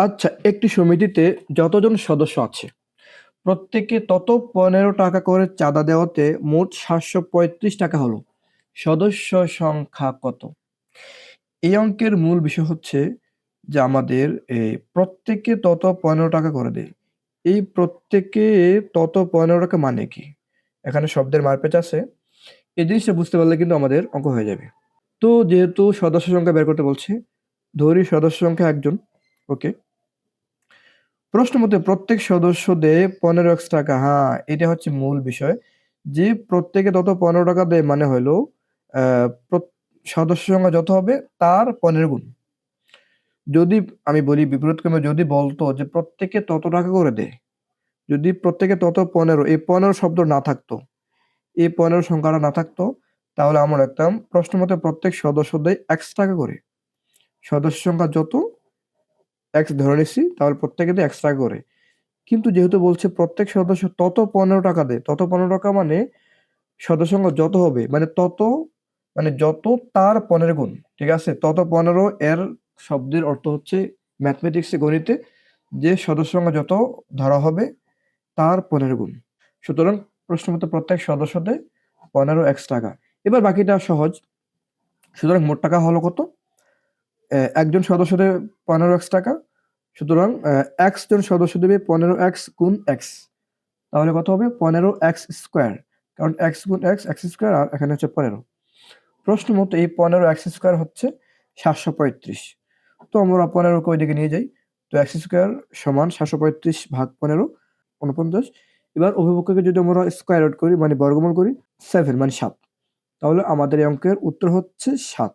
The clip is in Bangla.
আচ্ছা, একটি সমিতিতে যতজন সদস্য আছে প্রত্যেকে তত 15 টাকা করে চাঁদা দেওয়াতে মোট 735 টাকা হলো। সদস্য সংখ্যা কত? এই অঙ্কের মূল বিষয় হচ্ছে যে আমাদের প্রত্যেকে তত 15 টাকা করে দেয়। এই প্রত্যেকে তত 15 টাকা মানে কি? এখানে শব্দের মারপ্যাঁচ আছে। এই জিনিসটা বুঝতে পারলে কিন্তু আমাদের অঙ্ক হয়ে যাবে। তো যেহেতু সদস্য সংখ্যা বের করতে বলছে, ধরি সদস্য সংখ্যা 1 জন। ওকে। প্রশ্ন মতে প্রত্যেক সদস্য দেয় 15x টাকা। হ্যাঁ, এটা হচ্ছে মূল বিষয়। যে প্রত্যেকে তত 15 টাকা দেয় মানে হলো সদস্য সংখ্যা যত হবে তার 15 গুণ। যদি আমি বলি বিপরীতক্রমে যদি বলতো যে প্রত্যেকে তত টাকা করে দেয়, যদি প্রত্যেকে তত 15 এই 15 শব্দ না থাকতো, এই 15 সংখ্যাটা না থাকতো, তাহলে আমরা লিখতাম প্রশ্ন মতে প্রত্যেক সদস্য দেয় x টাকা করে। সদস্য সংখ্যা যত x ধরে নিচ্ছি, তাহলে প্রত্যেকে দেয় x টাকা করে। কিন্তু যেহেতু বলছে প্রত্যেক সদস্য তত 15 টাকা দেয়, তত 15 টাকা মানে সদস্য সংখ্যা যত হবে মানে তত, মানে যত তার 15 গুণ। ঠিক আছে? তত 15 এর শব্দের অর্থ হচ্ছে ম্যাথমেটিক্সে গণিতে যে সদস্য সংখ্যা যত ধরা হবে তার 15 গুণ। সুতরাং প্রশ্ন মতো প্রত্যেক সদস্য দেয় 15x টাকা। এবার বাকিটা সহজ। সুতরাং মোট টাকা হলো কত? একজন সদস্য দেবে 15x টাকা। সুতরাং x জন সদস্য দেবে 15x গুণ x। তাহলে কত হবে? 15x square. কারণ x গুণ x, x স্কয়ার, আর এখানে হচ্ছে 15। প্রশ্ন মতো এই 15x স্কয়ার হচ্ছে 735। তো আমরা 15 কে ওইদিকে নিয়ে যাই। তো x স্কয়ার সমান 735 ভাগ 15, 49। এবার অভিমুখকে যদি আমরা স্কয়ার রুট করি মানে বর্গমূল করি, 7 মানে 7। তাহলে আমাদের এই অঙ্কের উত্তর হচ্ছে 7।